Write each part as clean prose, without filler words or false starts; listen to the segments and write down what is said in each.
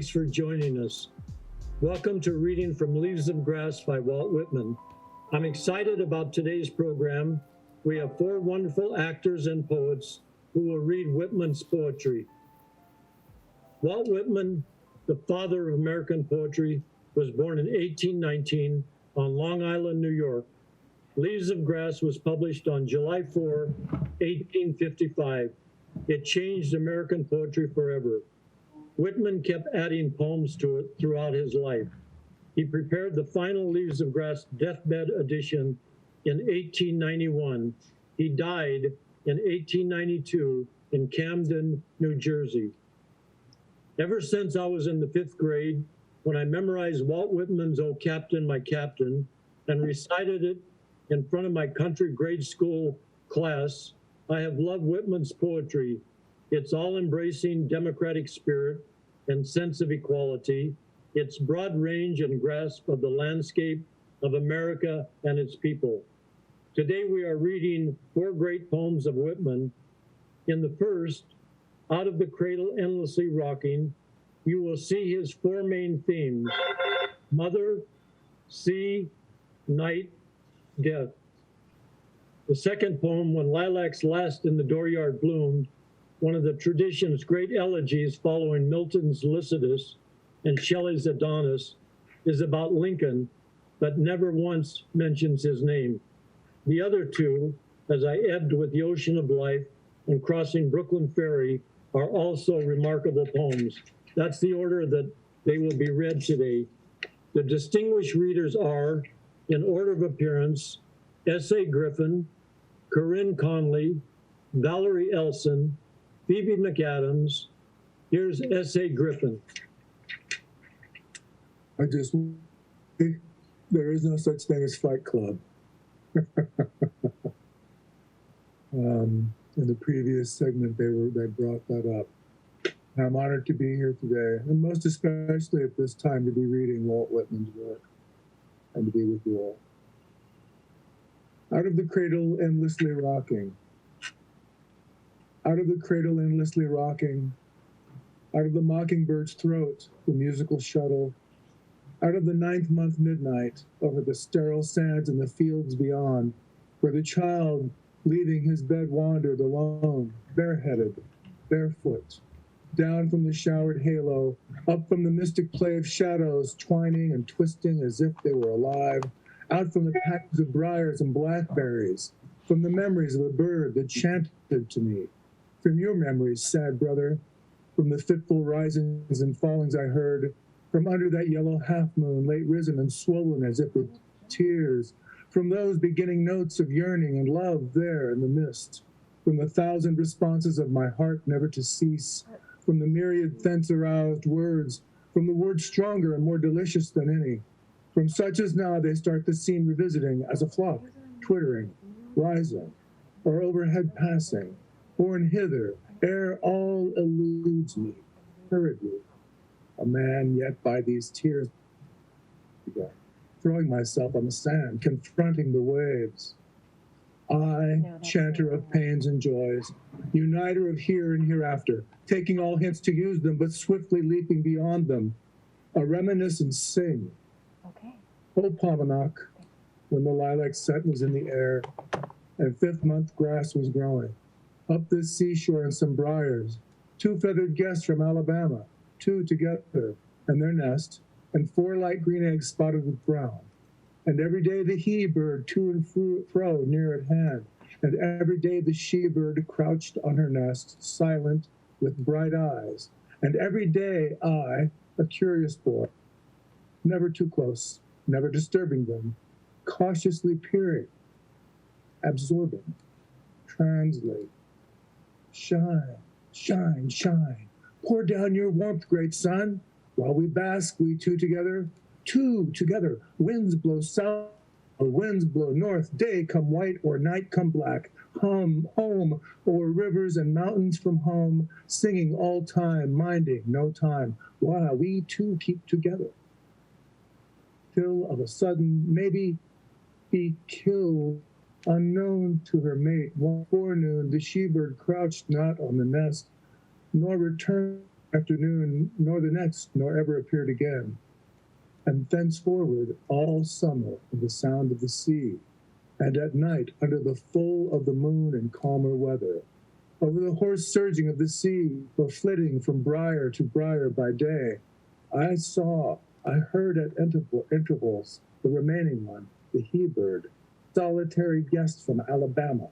thanks for joining us. Welcome to Reading from Leaves of Grass by Walt Whitman. I'm excited about today's program. We have four wonderful actors and poets who will read Whitman's poetry. Walt Whitman, the father of American poetry, was born in 1819 on Long Island, New York. Leaves of Grass was published on July 4, 1855. It changed American poetry forever. Whitman kept adding poems to it throughout his life. He prepared the final Leaves of Grass deathbed edition in 1891. He died in 1892 in Camden, New Jersey. Ever since I was in the 5th grade, when I memorized Walt Whitman's "O Captain, My Captain" and recited it in front of my country grade school class, I have loved Whitman's poetry, its all-embracing democratic spirit and sense of equality, its broad range and grasp of the landscape of America and its people. Today we are reading four great poems of Whitman. In the first, Out of the Cradle Endlessly Rocking, you will see his four main themes: mother, sea, night, death. The second poem, When Lilacs Last in the Dooryard Bloomed, one of the tradition's great elegies following Milton's Lycidas and Shelley's Adonis, is about Lincoln, but never once mentions his name. The other two, As I Ebbed with the Ocean of Life and Crossing Brooklyn Ferry, are also remarkable poems. That's the order that they will be read today. The distinguished readers are, in order of appearance, S.A. Griffin, Corinne Conley, Valerie Elson, Phoebe MacAdams. Here's S.A. Griffin. There is no such thing as Fight Club. In the previous segment, they brought that up. I'm honored to be here today, and most especially at this time to be reading Walt Whitman's work and to be with you all. Out of the cradle endlessly rocking. Out of the cradle endlessly rocking. Out of the mockingbird's throat, the musical shuttle. Out of the 9th month midnight, over the sterile sands and the fields beyond, where the child, leaving his bed, wandered alone, bareheaded, barefoot, down from the showered halo, up from the mystic play of shadows, twining and twisting as if they were alive, out from the patches of briars and blackberries, from the memories of a bird that chanted to me, from your memories, sad brother, from the fitful risings and fallings I heard, from under that yellow half-moon, late risen and swollen as if with tears, from those beginning notes of yearning and love there in the mist, from the 1,000 responses of my heart never to cease, from the myriad thence-aroused words, from the words stronger and more delicious than any, from such as now they start the scene revisiting as a flock, twittering, rising, or overhead passing, borne hither, ere all eludes me, hurriedly, a man yet by these tears began, throwing myself on the sand, confronting the waves. I, chanter of pains and joys, uniter of here and hereafter, taking all hints to use them, but swiftly leaping beyond them, a reminiscence sing. Okay. O Pomanock, when the lilac set was in the air, and 5th month grass was growing, up this seashore in some briars, 2 feathered guests from Alabama, 2 together, and their nest, and 4 light green eggs spotted with brown. And every day the he-bird to and fro near at hand, and every day the she-bird crouched on her nest, silent, with bright eyes. And every day I, a curious boy, never too close, never disturbing them, cautiously peering, absorbing, translate. Shine, shine, shine, pour down your warmth, great sun, while we bask, we two together, winds blow south, or winds blow north, day come white, or night come black, home, o'er rivers and mountains from home, singing all time, minding no time, while we two keep together. Till of a sudden, maybe be killed, unknown to her mate. One forenoon, the she-bird crouched not on the nest, nor returned Afternoon, nor the next, nor ever appeared again. And thenceforward, all summer, in the sound of the sea, and at night, under the full of the moon in calmer weather, over the hoarse surging of the sea, or flitting from briar to briar by day, I heard at intervals, the remaining one, the he-bird, solitary guest from Alabama.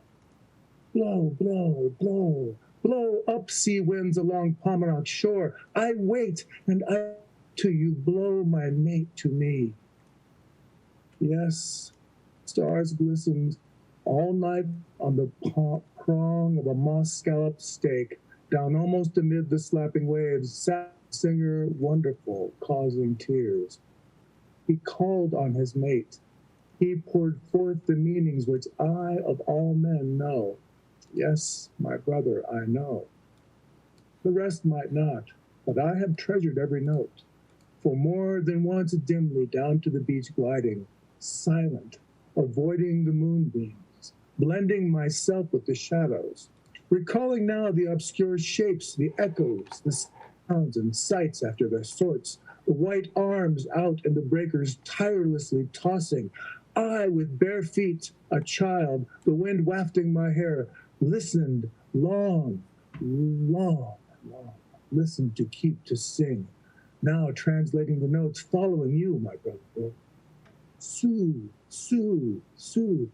Blow, blow, blow, blow up sea winds along Pomerac shore. I wait, and I till you blow my mate to me. Yes, stars glistened all night on the prong of a moss-scalloped stake, down almost amid the slapping waves, sat singer wonderful, causing tears. He called on his mate. He poured forth the meanings which I, of all men, know. Yes, my brother, I know. The rest might not, but I have treasured every note. For more than once dimly down to the beach gliding, silent, avoiding the moonbeams, blending myself with the shadows, recalling now the obscure shapes, the echoes, the sounds and sights after their sorts, the white arms out in the breakers tirelessly tossing, I with bare feet, a child, the wind wafting my hair, listened long, listened to keep to sing, now translating the notes, following you, my brother. Sue, Sue, Sue,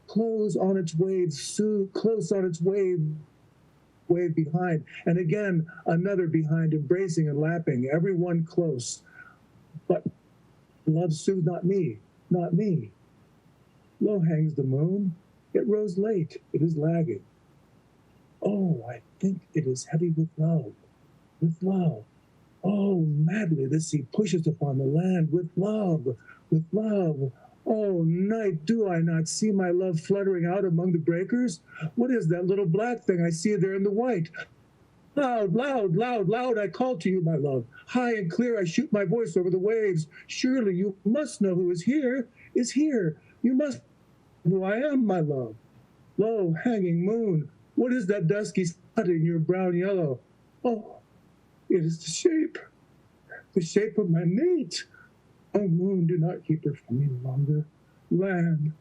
close on its waves, Sue, close on its wave behind, and again another behind, embracing and lapping, everyone close. But love Sue, not me, not me. Low hangs the moon, it rose late, it is lagging. Oh, I think it is heavy with love, with love. Oh, madly the sea pushes upon the land with love, with love. Oh, night, do I not see my love fluttering out among the breakers? What is that little black thing I see there in the white? Loud, loud, loud, loud, I call to you, my love. High and clear I shoot my voice over the waves. Surely you must know who is here, is here. You must know who I am, my love. Low, hanging moon, what is that dusky spot in your brown yellow? Oh, it is the shape of my mate. Oh, moon, do not keep her from me longer. Land,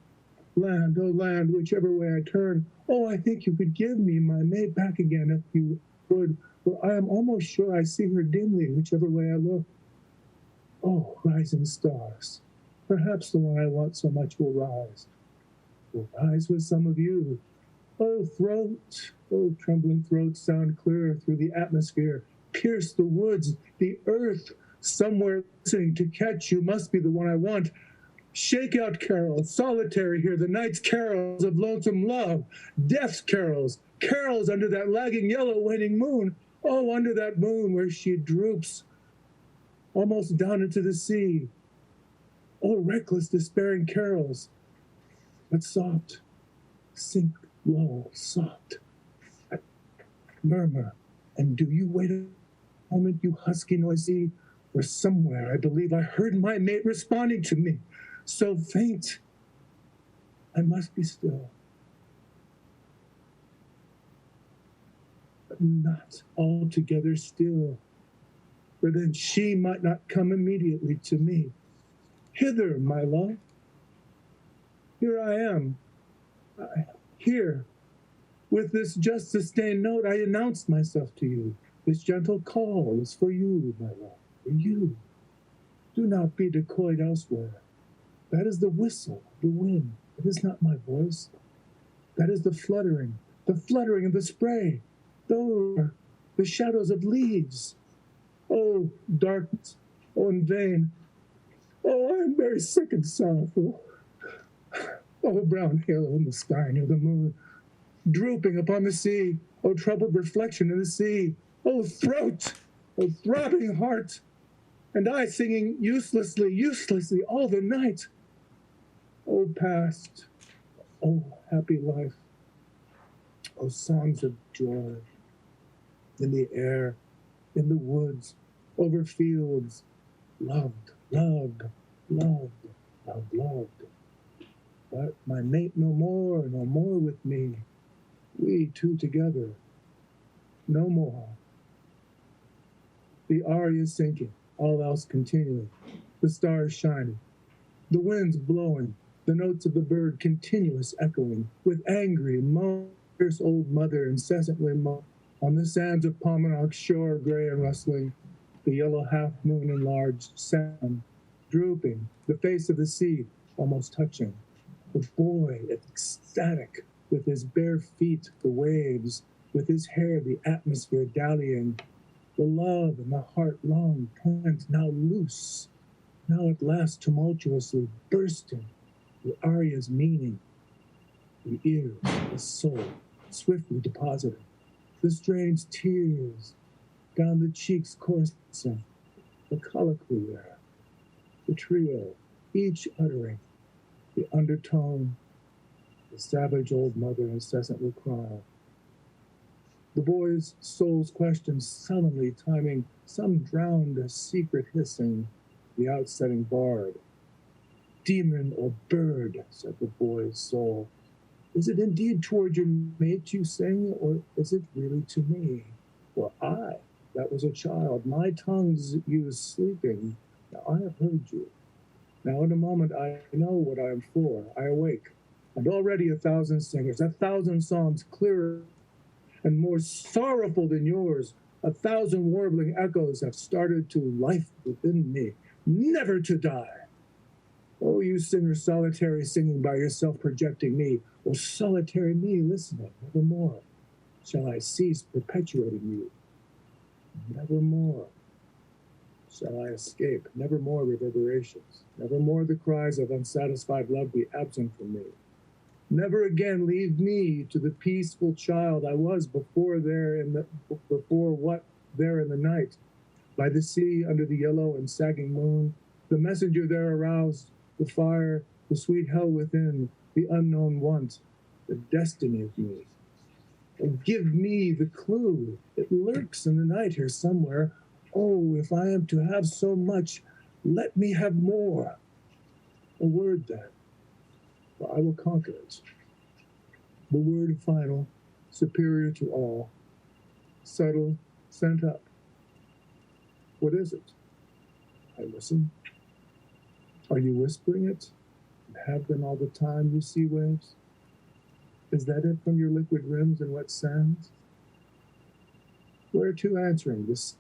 land, oh land, whichever way I turn. Oh, I think you could give me my mate back again if you would, for I am almost sure I see her dimly, whichever way I look. Oh, rising stars, perhaps the one I want so much will rise with some of you. Oh, throat, oh, trembling throat, sound clear through the atmosphere, pierce the woods, the earth, somewhere listening to catch you must be the one I want. Shake out carols, solitary here, the night's carols of lonesome love, death's carols, carols under that lagging yellow waning moon. Oh, under that moon where she droops, almost down into the sea. Oh, reckless, despairing carols, but soft, sink low, soft, murmur. And do you wait a moment, you husky noisy, for somewhere I believe I heard my mate responding to me, so faint, I must be still. But not altogether still, for then she might not come immediately to me. Hither, my love. Here I am. Here, with this just sustained note, I announced myself to you. This gentle call is for you, my love, for you. Do not be decoyed elsewhere. That is the whistle of the wind. It is not my voice. That is the fluttering of the spray. Those are the shadows of leaves. Oh, darkness, oh, in vain. Oh, I am very sick and sorrowful. Oh, brown halo in the sky near the moon, drooping upon the sea. Oh, troubled reflection in the sea. Oh, throat, oh, throbbing heart. And I singing uselessly all the night. Oh, past, oh, happy life. Oh, songs of joy. In the air, in the woods, over fields, loved, loved, loved, loved, loved. But my mate no more with me. We two together, no more. The aria sinking, all else continuing, the stars shining, the winds blowing, the notes of the bird continuous echoing, with angry, fierce old mother incessantly on the sands of Pomanock's shore, gray and rustling, the yellow half-moon enlarged, sun, drooping, the face of the sea almost touching, the boy ecstatic, with his bare feet the waves, with his hair the atmosphere dallying, the love and the heart long pent, now loose, now at last tumultuously bursting, the aria's meaning, the ears, the soul, swiftly deposited, the strange tears down the cheeks coursing, the colloquy there, the trio, each uttering the undertone, the savage old mother incessantly crying. The boy's soul's questions sullenly timing some drowned secret hissing, the outsetting bard. Demon or bird, said the boy's soul, is it indeed toward your mate you sing, or is it really to me? For I, that was a child, my tongue's used sleeping, now I have heard you. Now in a moment I know what I am for, I awake, and already 1,000 singers, 1,000 songs clearer and more sorrowful than yours, 1,000 warbling echoes have started to life within me, never to die. Oh, you singers solitary singing by yourself projecting me, or solitary me listening, nevermore shall I cease perpetuating you. Nevermore shall I escape, nevermore reverberations, nevermore the cries of unsatisfied love be absent from me. Never again leave me to the peaceful child I was before what there in the night, by the sea under the yellow and sagging moon, the messenger there aroused, the fire, the sweet hell within, the unknown want, the destiny of me. And give me the clue. It lurks in the night here somewhere. Oh, if I am to have so much, let me have more. A word then, for I will conquer it. The word final, superior to all, subtle, sent up. What is it? I listen. Are you whispering it? And have been all the time, you sea waves? Is that it from your liquid rims and wet sands? Whereto answering this,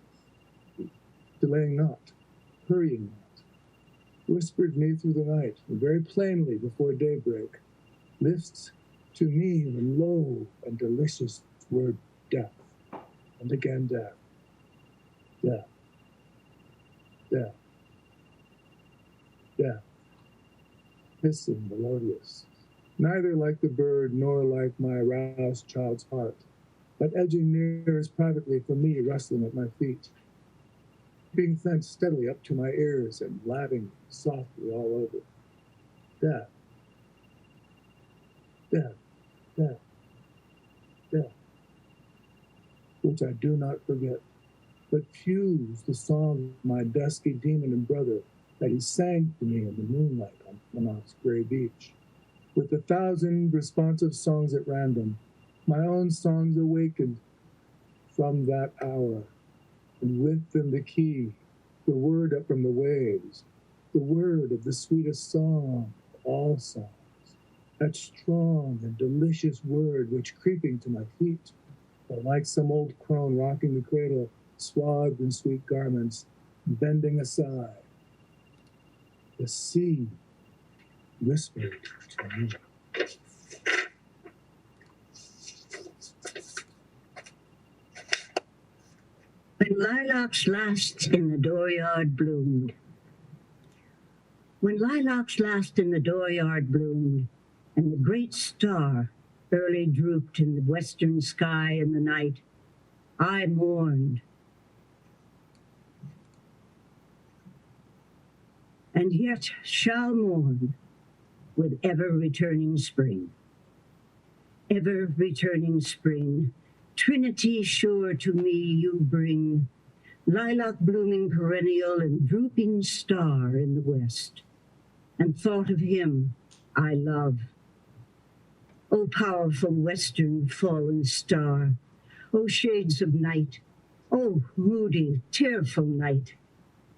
delaying not, hurrying not, whispered me through the night, and very plainly before daybreak, lifts to me the low and delicious word death, and again death, death, death, death, hissing melodious, neither like the bird nor like my aroused child's heart, but edging near as privately for me, rustling at my feet, being thence steadily up to my ears and laughing softly all over. Death, death, death, death, which I do not forget, but fuse the song of my dusky demon and brother that he sang to me in the moonlight on Monarch's gray beach. With 1,000 responsive songs at random, my own songs awakened from that hour, and with them the key, the word up from the waves, the word of the sweetest song of all songs, that strong and delicious word which creeping to my feet, or like some old crone rocking the cradle, swathed in sweet garments, bending aside, the sea whispered to me. When lilacs last in the dooryard bloomed. When lilacs last in the dooryard bloomed, and the great star early drooped in the western sky in the night, I mourned. And yet shall mourn with ever-returning spring. Ever-returning spring, Trinity sure to me you bring, lilac blooming perennial and drooping star in the west, and thought of him I love. O powerful western fallen star, O shades of night, Oh, moody, tearful night.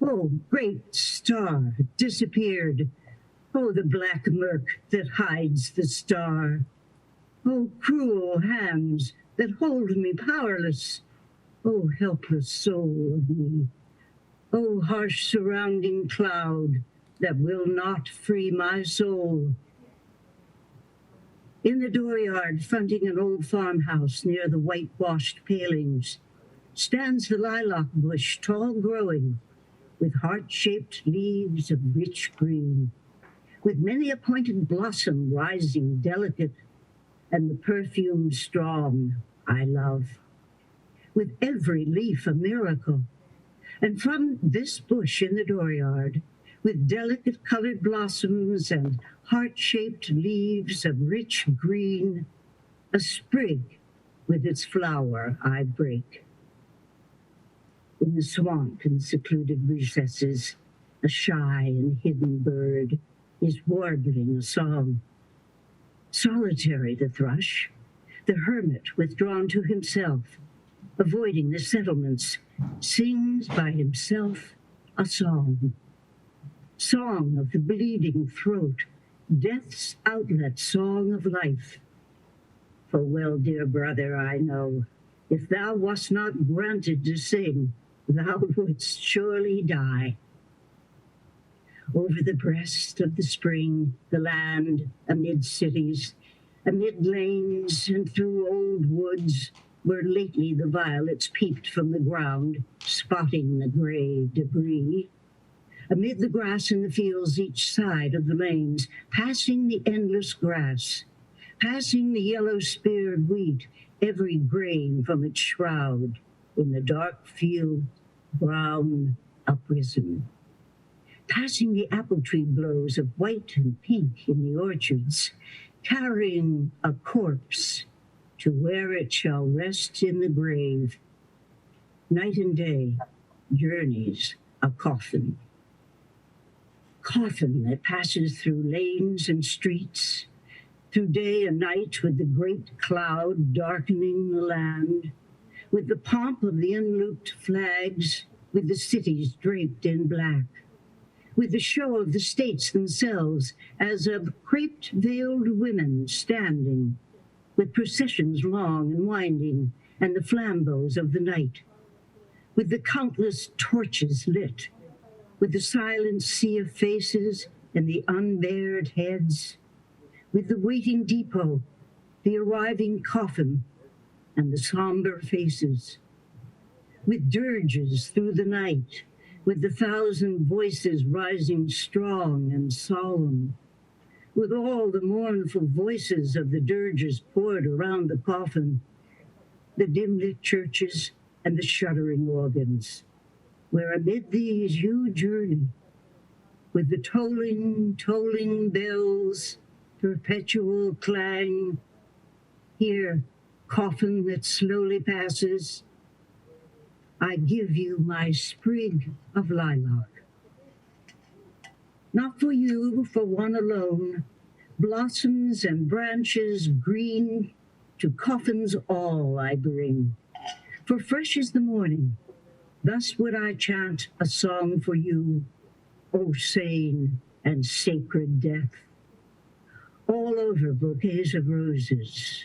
Oh, great star, disappeared. Oh, the black murk that hides the star. Oh, cruel hands that hold me powerless. Oh, helpless soul of me. Oh, harsh surrounding cloud that will not free my soul. In the dooryard fronting an old farmhouse near the whitewashed palings stands the lilac bush, tall growing, with heart-shaped leaves of rich green, with many a pointed blossom rising delicate, and the perfume strong I love, with every leaf a miracle. And from this bush in the dooryard, with delicate colored blossoms and heart-shaped leaves of rich green, a sprig with its flower I break. In the swamp and secluded recesses, a shy and hidden bird is warbling a song. Solitary the thrush, the hermit withdrawn to himself, avoiding the settlements, sings by himself a song. Song of the bleeding throat, death's outlet song of life. For well, dear brother, I know, if thou wast not granted to sing, thou wouldst surely die. Over the breast of the spring, the land, amid cities, amid lanes, and through old woods, where lately the violets peeped from the ground, spotting the gray debris. Amid the grass in the fields each side of the lanes, passing the endless grass, passing the yellow-speared wheat, every grain from its shroud, in the dark field, brown, uprisen. Passing the apple tree blows of white and pink in the orchards, carrying a corpse to where it shall rest in the grave. Night and day journeys a coffin. Coffin that passes through lanes and streets, through day and night with the great cloud darkening the land, with the pomp of the unlooped flags, with the cities draped in black, with the show of the states themselves as of craped veiled women standing, with processions long and winding, and the flambeaux of the night, with the countless torches lit, with the silent sea of faces and the unbared heads, with the waiting depot, the arriving coffin, and the somber faces, with dirges through the night, with the 1,000 voices rising strong and solemn, with all the mournful voices of the dirges poured around the coffin, the dim-lit churches and the shuddering organs, where amid these you journey, with the tolling, tolling bells, perpetual clang, here, coffin that slowly passes, I give you my sprig of lilac. Not for you, for one alone, blossoms and branches green, to coffins all I bring. For fresh is the morning, thus would I chant a song for you, O sane and sacred death. All over bouquets of roses,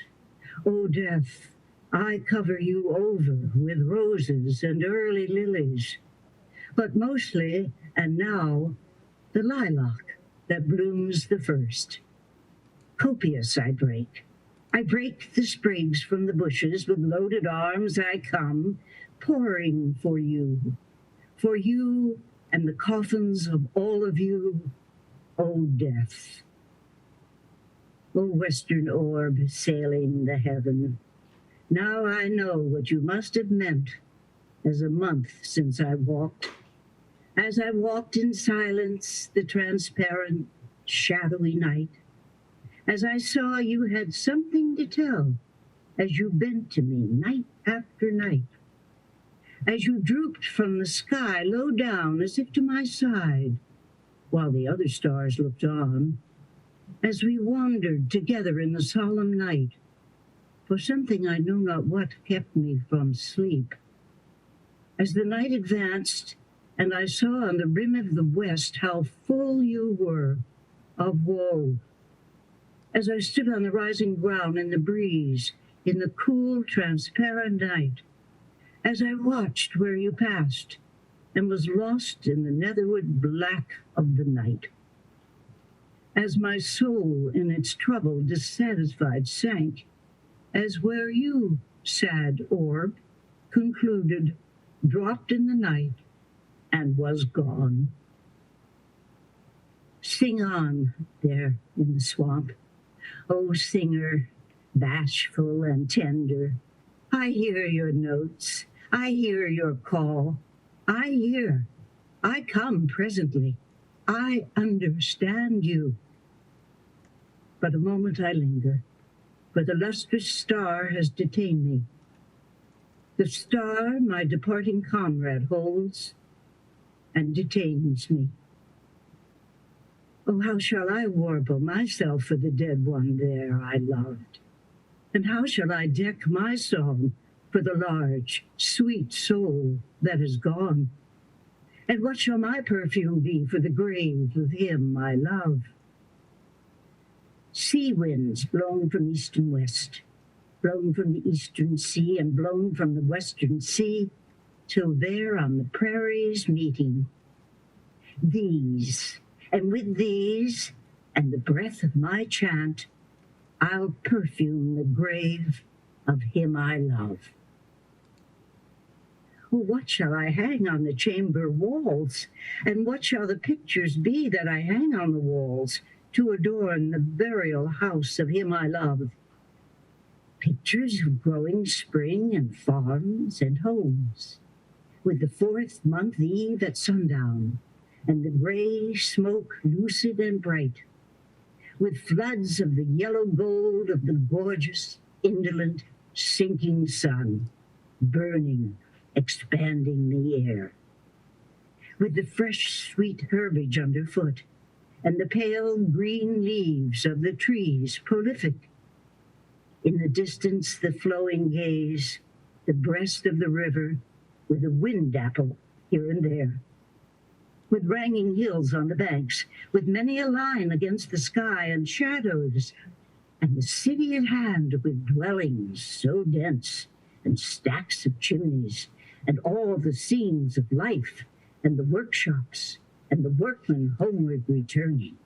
O death, I cover you over with roses and early lilies, but mostly, and now, the lilac that blooms the first. Copious I break the sprigs from the bushes, with loaded arms I come, pouring for you and the coffins of all of you, O death. O western orb sailing the heaven, now I know what you must have meant as a month since I walked, as I walked in silence the transparent, shadowy night, as I saw you had something to tell, as you bent to me night after night, as you drooped from the sky low down as if to my side, while the other stars looked on, as we wandered together in the solemn night, for something I know not what kept me from sleep. As the night advanced, and I saw on the rim of the west how full you were of woe, as I stood on the rising ground in the breeze, in the cool, transparent night, as I watched where you passed, and was lost in the netherwood black of the night. As my soul in its trouble dissatisfied sank, as where you, sad orb, concluded, dropped in the night, and was gone. Sing on there in the swamp, O singer, bashful and tender. I hear your notes, I hear your call, I hear, I come presently, I understand you. But a moment I linger, for the lustrous star has detained me. The star my departing comrade holds and detains me. Oh, how shall I warble myself for the dead one there I loved? And how shall I deck my song for the large, sweet soul that is gone? And what shall my perfume be for the grave of him I love? Sea winds blown from east and west, blown from the eastern sea and blown from the western sea, till there on the prairies meeting. These, and with these, and the breath of my chant, I'll perfume the grave of him I love. Oh, what shall I hang on the chamber walls? And what shall the pictures be that I hang on the walls to adorn the burial house of him I love? Pictures of growing spring and farms and homes, with the 4th month eve at sundown, and the gray smoke lucid and bright, with floods of the yellow gold of the gorgeous, indolent, sinking sun, burning, expanding the air, with the fresh, sweet herbage underfoot, and the pale green leaves of the trees prolific. In the distance, the flowing gaze, the breast of the river, with a wind apple here and there, with ranging hills on the banks, with many a line against the sky and shadows, and the city at hand with dwellings so dense, and stacks of chimneys, and all the scenes of life, and the workshops, and the workmen homeward returning.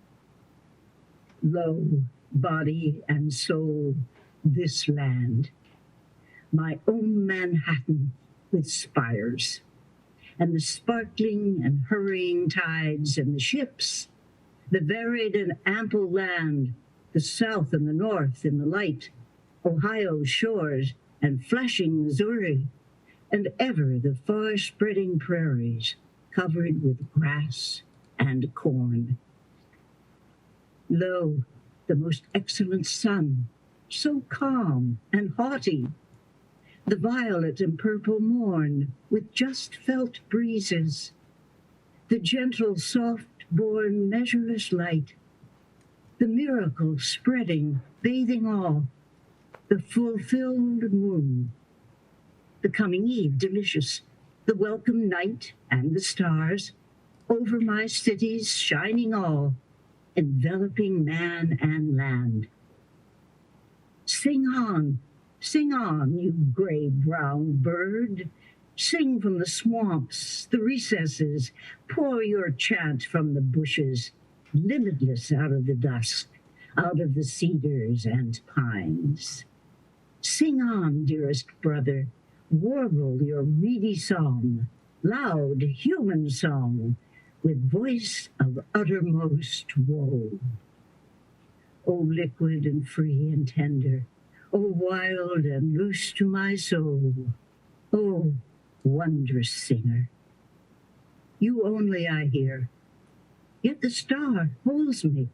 Lo, body and soul, this land, my own Manhattan with spires, and the sparkling and hurrying tides and the ships, the varied and ample land, the south and the north in the light, Ohio's shores and flashing Missouri, and ever the far-spreading prairies covered with grass and corn. Lo, the most excellent sun, so calm and haughty, the violet and purple morn with just felt breezes, the gentle, soft-born, measureless light, the miracle spreading, bathing all, the fulfilled moon, the coming eve delicious, the welcome night and the stars, over my cities shining all, enveloping man and land. Sing on, you gray-brown bird. Sing from the swamps, the recesses. Pour your chant from the bushes, limitless out of the dusk, out of the cedars and pines. Sing on, dearest brother. Warble your reedy song, loud human song, with voice of uttermost woe. O liquid and free and tender, O wild and loose to my soul, O wondrous singer. You only I hear, yet the star holds me,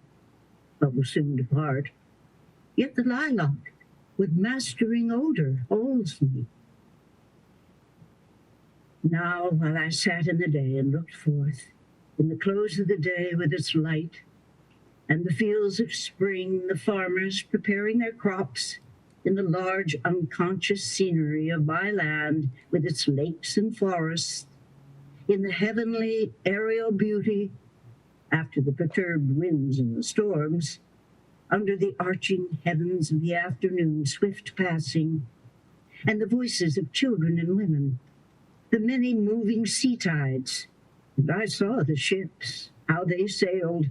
but will soon depart. Yet the lilac with mastering odor holds me. Now, while I sat in the day and looked forth, in the close of the day with its light, and the fields of spring, the farmers preparing their crops, in the large unconscious scenery of my land with its lakes and forests, in the heavenly aerial beauty after the perturbed winds and the storms, under the arching heavens of the afternoon swift passing, and the voices of children and women, the many moving sea tides, and I saw the ships, how they sailed,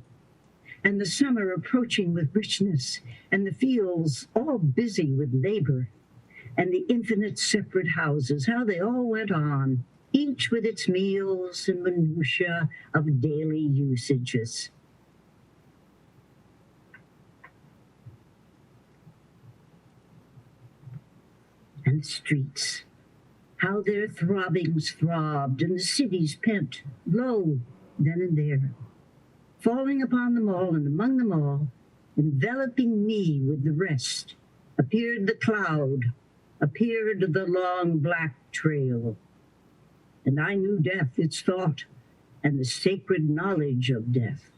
and the summer approaching with richness, and the fields all busy with labor, and the infinite separate houses, how they all went on, each with its meals and minutiae of daily usages. And the streets, how their throbbings throbbed, and the cities pent, lo, then and there, falling upon them all, and among them all, enveloping me with the rest, appeared the cloud, appeared the long black trail. And I knew death, its thought, and the sacred knowledge of death.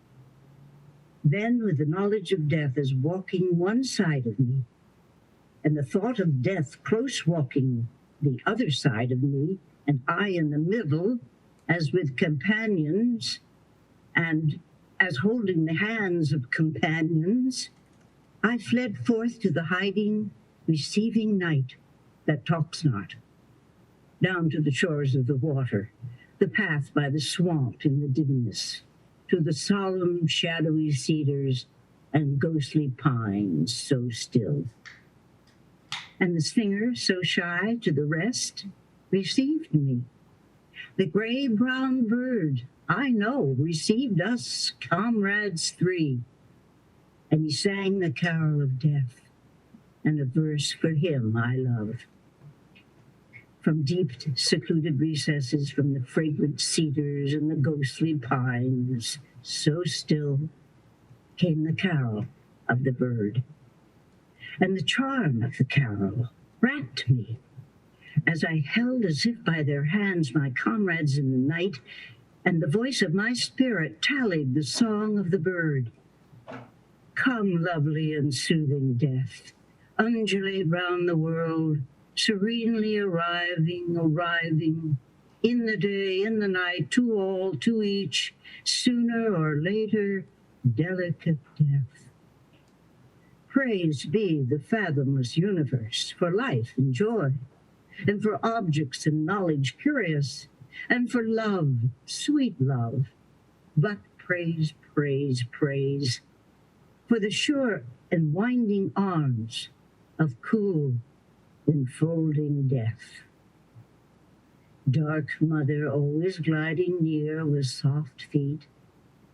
Then, with the knowledge of death as walking one side of me, and the thought of death close walking the other side of me, and I in the middle, as with companions, and as holding the hands of companions, I fled forth to the hiding, receiving night that talks not, down to the shores of the water, the path by the swamp in the dimness, to the solemn, shadowy cedars and ghostly pines so still. And the singer, so shy to the rest, received me. The gray-brown bird, I know, received us, comrades three. And he sang the carol of death, and a verse for him I love. From deep secluded recesses, from the fragrant cedars and the ghostly pines, so still came the carol of the bird. And the charm of the carol rapt me, as I held as if by their hands my comrades in the night, and the voice of my spirit tallied the song of the bird. Come, lovely and soothing death, undulate round the world, serenely arriving, in the day, in the night, to all, to each, sooner or later, delicate death. Praised be the fathomless universe for life and joy, and for objects and knowledge curious, and for love, sweet love. But praise, praise, praise for the sure and winding arms of cool, enfolding death. Dark mother, always gliding near with soft feet,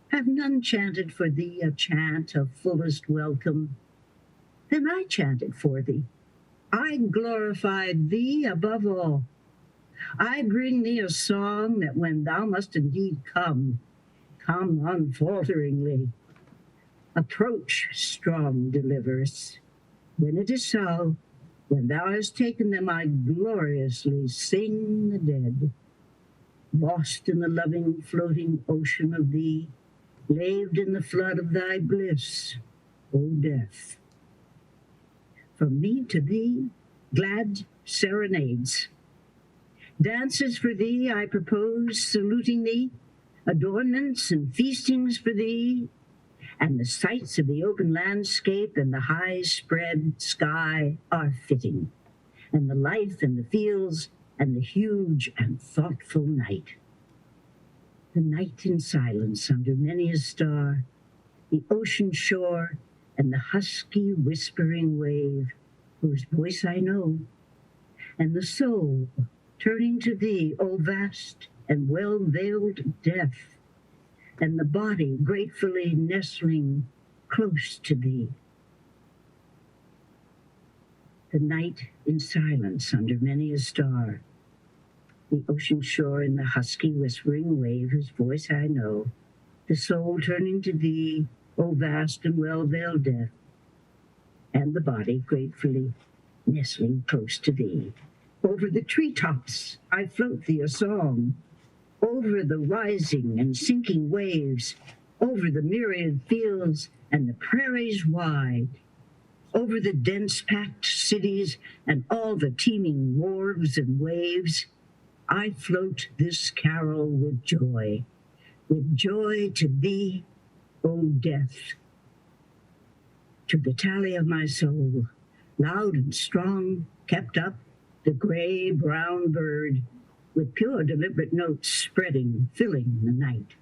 have none chanted for thee a chant of fullest welcome? Then I chanted for thee. I glorified thee above all. I bring thee a song that when thou must indeed come unfalteringly. Approach, strong deliverers. When it is so, when thou hast taken them, I gloriously sing the dead. Lost in the loving floating ocean of thee, laved in the flood of thy bliss, O death. From me to thee, glad serenades. Dances for thee I propose, saluting thee, adornments and feastings for thee, and the sights of the open landscape and the high spread sky are fitting, and the life and the fields and the huge and thoughtful night. The night in silence under many a star, the ocean shore, and the husky whispering wave, whose voice I know, and the soul turning to thee, O vast and well-veiled death, and the body gratefully nestling close to thee. The night in silence under many a star, the ocean shore and the husky whispering wave, whose voice I know, the soul turning to thee, O vast and well-veiled death, and the body gratefully nestling close to thee. Over the treetops I float thee a song, over the rising and sinking waves, over the myriad fields and the prairies wide, over the dense-packed cities and all the teeming wharves and waves, I float this carol with joy to thee, O death. To the tally of my soul, loud and strong, kept up the gray-brown bird, with pure deliberate notes spreading, filling the night.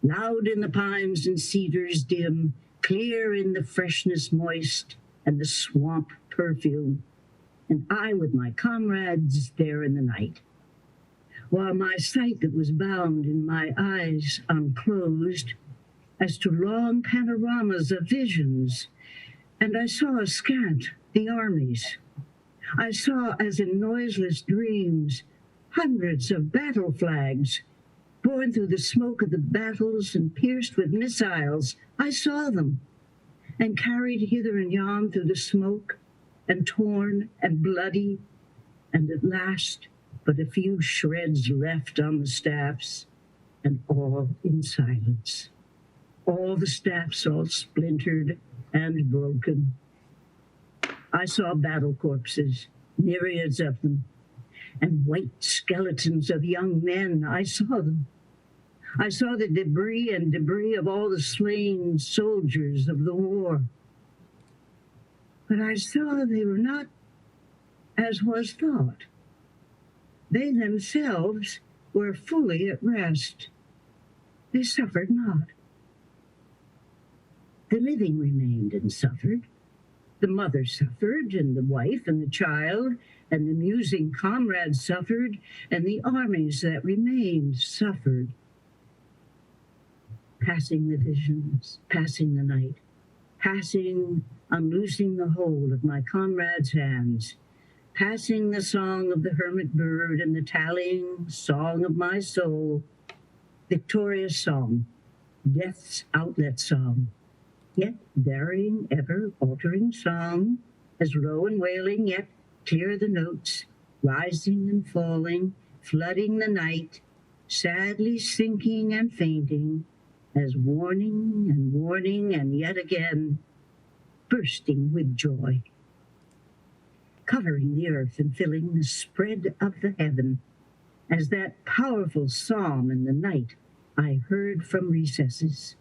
Loud in the pines and cedars dim, clear in the freshness moist and the swamp perfume, and I with my comrades there in the night. While my sight that was bound in my eyes unclosed, as to long panoramas of visions, and I saw askant the armies. I saw, as in noiseless dreams, hundreds of battle flags, borne through the smoke of the battles and pierced with missiles. I saw them, and carried hither and yon through the smoke, and torn and bloody, and at last but a few shreds left on the staffs, and all in silence. All the staffs all splintered and broken. I saw battle corpses, myriads of them, and white skeletons of young men. I saw them. I saw the debris of all the slain soldiers of the war. But I saw they were not as was thought. They themselves were fully at rest. They suffered not. The living remained and suffered. The mother suffered, and the wife and the child, and the musing comrades suffered, and the armies that remained suffered. Passing the visions, passing the night, passing, unloosing the hold of my comrades' hands, passing the song of the hermit bird and the tallying song of my soul, victorious song, death's outlet song, yet varying, ever altering song, as low and wailing, yet clear the notes, rising and falling, flooding the night, sadly sinking and fainting, as warning and yet again, bursting with joy, covering the earth and filling the spread of the heaven, as that powerful psalm in the night I heard from recesses.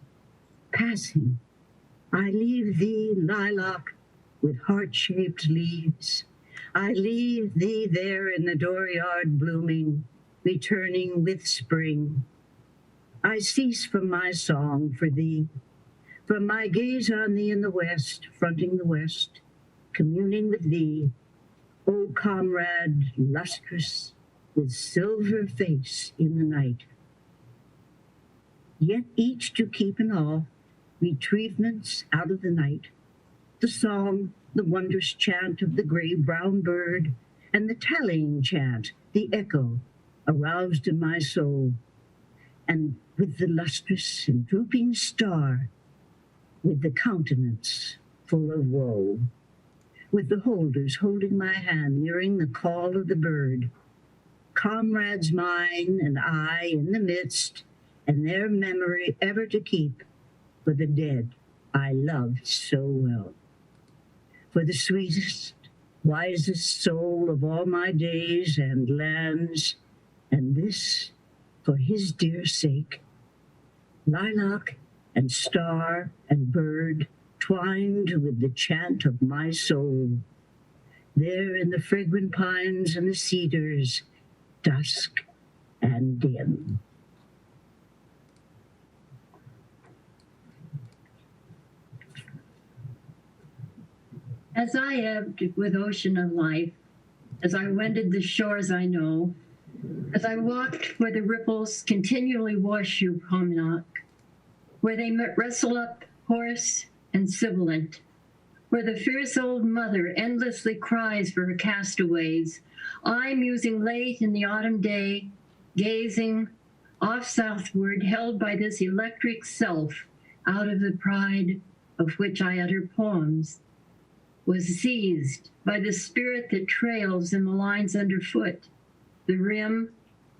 Passing, I leave thee, lilac, with heart-shaped leaves. I leave thee there in the dooryard blooming, returning with spring. I cease from my song for thee, from my gaze on thee in the west, fronting the west, communing with thee, O comrade lustrous, with silver face in the night. Yet each to keep in all retrievements out of the night, the song, the wondrous chant of the gray-brown bird, and the tallying chant, the echo, aroused in my soul, and with the lustrous and drooping star, with the countenance full of woe, with the holders holding my hand, nearing the call of the bird, comrades mine and I in the midst, and their memory ever to keep for the dead I loved so well. For the sweetest, wisest soul of all my days and lands, and this for his dear sake, lilac and star and bird twined with the chant of my soul, there in the fragrant pines and the cedars, dusk and dim. As I ebbed with ocean of life, as I wended the shores I know, as I walked where the ripples continually wash your promenade, where they wrestle up hoarse and sibilant, where the fierce old mother endlessly cries for her castaways, I, musing late in the autumn day, gazing off southward, held by this electric self out of the pride of which I utter poems, was seized by the spirit that trails in the lines underfoot, the rim,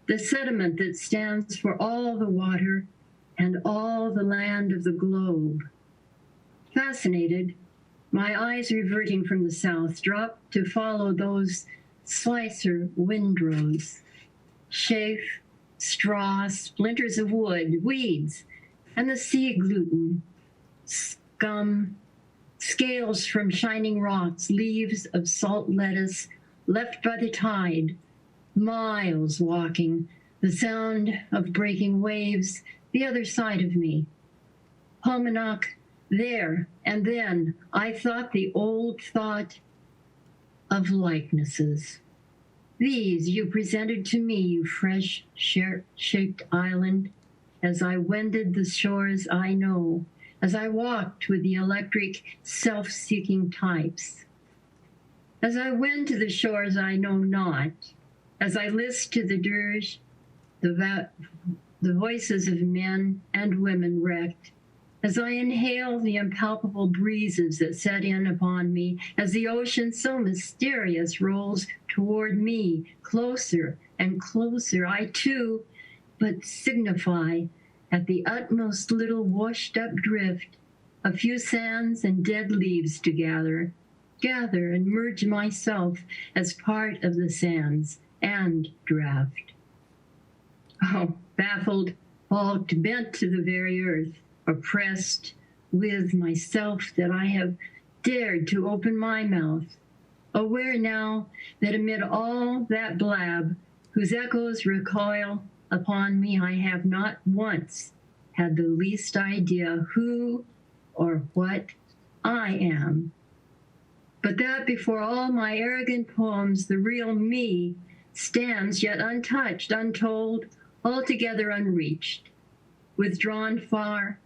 the sediment that stands for all the water and all the land of the globe. Fascinated, My eyes reverting from the south dropped to follow those slicer windrows, chaff, straw, splinters of wood, weeds, and the sea gluten, scum, scales from shining rocks, leaves of salt lettuce left by the tide, miles walking, the sound of breaking waves the other side of me. Almanac there, and then I thought the old thought of likenesses. These you presented to me, you fresh-shaped island, as I wended the shores I know, as I walked with the electric, self-seeking types. As I wend to the shores I know not, as I list to the dirge, the voices of men and women wrecked, as I inhale the impalpable breezes that set in upon me, as the ocean so mysterious rolls toward me, closer and closer, I too but signify at the utmost little washed-up drift, a few sands and dead leaves to gather and merge myself as part of the sands and draft. Oh, baffled, balked, bent to the very earth, oppressed with myself that I have dared to open my mouth, aware now that amid all that blab, whose echoes recoil upon me, I have not once had the least idea who or what I am. But that before all my arrogant poems, the real me stands yet untouched, untold, altogether unreached, withdrawn far,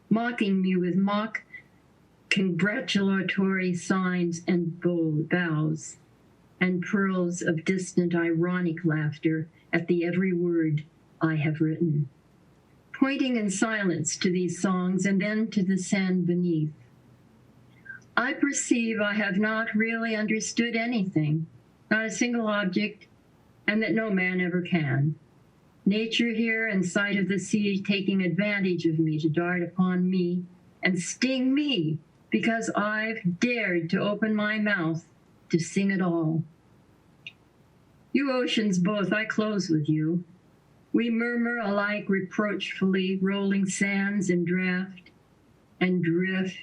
mocking me with mock congratulatory signs and bows, and pearls of distant ironic laughter at the every word I have written, pointing in silence to these songs and then to the sand beneath. I perceive I have not really understood anything, not a single object, and that no man ever can. Nature here and sight of the sea taking advantage of me to dart upon me and sting me because I've dared to open my mouth to sing it all. You oceans both, I close with you. We murmur alike reproachfully, rolling sands and draft and drift,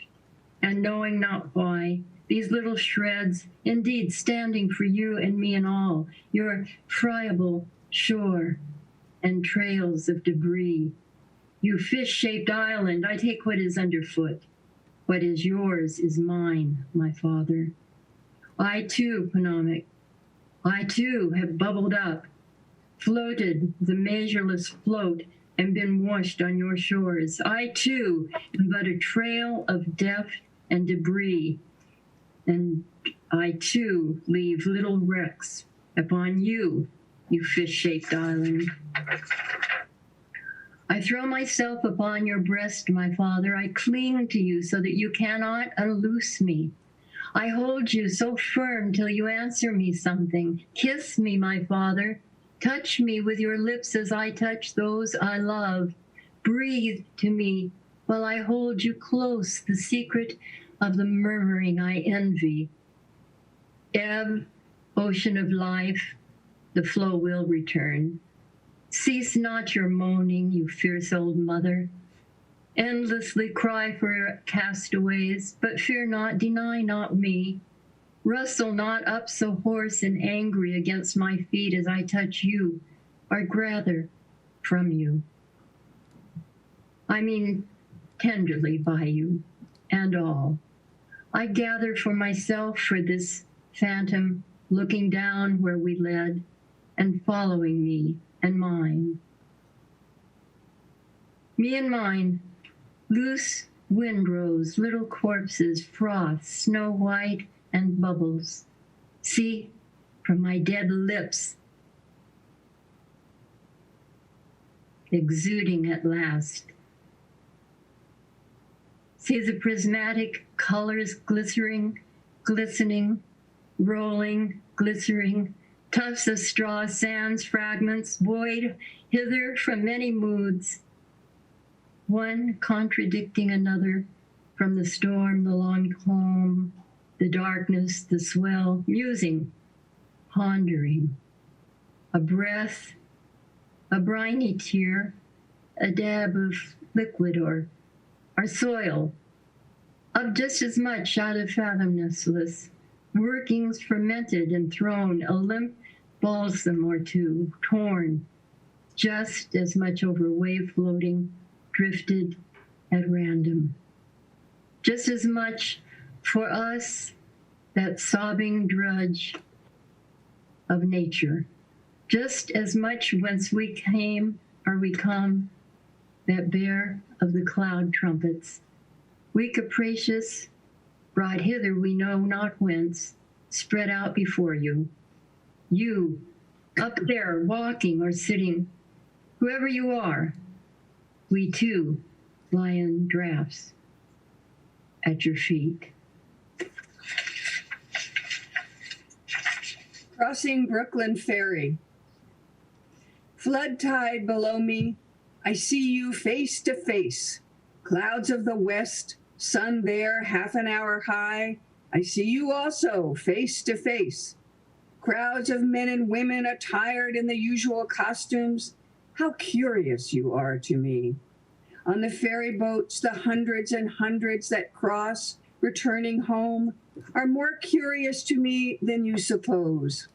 and knowing not why, these little shreds, indeed standing for you and me and all, your friable shore and trails of debris. You fish-shaped island, I take what is underfoot. What is yours is mine, my father. I too, Ponomac, I too have bubbled up, floated the measureless float, and been washed on your shores. I too am but a trail of death and debris, and I too leave little wrecks upon you, you fish-shaped island. I throw myself upon your breast, my father. I cling to you so that you cannot unloose me. I hold you so firm till you answer me something. Kiss me, my father. Touch me with your lips as I touch those I love. Breathe to me while I hold you close, the secret of the murmuring I envy. Ebb, ocean of life, the flow will return. Cease not your moaning, you fierce old mother. Endlessly cry for your castaways, but fear not, deny not me. Rustle not up so hoarse and angry against my feet as I touch you, or gather from you. I mean tenderly by you and all. I gather for myself for this phantom looking down where we led and following me and mine. Me and mine, loose windrows, little corpses, froth, snow white, and bubbles. See, from my dead lips, exuding at last. See the prismatic colors glistening, rolling, glittering, tufts of straw, sands, fragments, buoyed hither from many moods, one contradicting another, from the storm, the long calm, the darkness, the swell, musing, pondering, a breath, a briny tear, a dab of liquid or soil, of just as much out of fathomless workings fermented and thrown, a limp balsam or two, torn, just as much over wave floating, drifted at random. Just as much for us, that sobbing drudge of nature. Just as much whence we came or we come, that bear of the cloud trumpets. We capricious, brought hither we know not whence, spread out before you. You, up there, walking or sitting, whoever you are, we too lie in drafts at your feet. Crossing Brooklyn Ferry. Flood tide below me, I see you face to face. Clouds of the west, sun there half an hour high. I see you also face to face. Crowds of men and women attired in the usual costumes. How curious you are to me. On the ferry boats, the hundreds and hundreds that cross, returning home, are more curious to me than you suppose.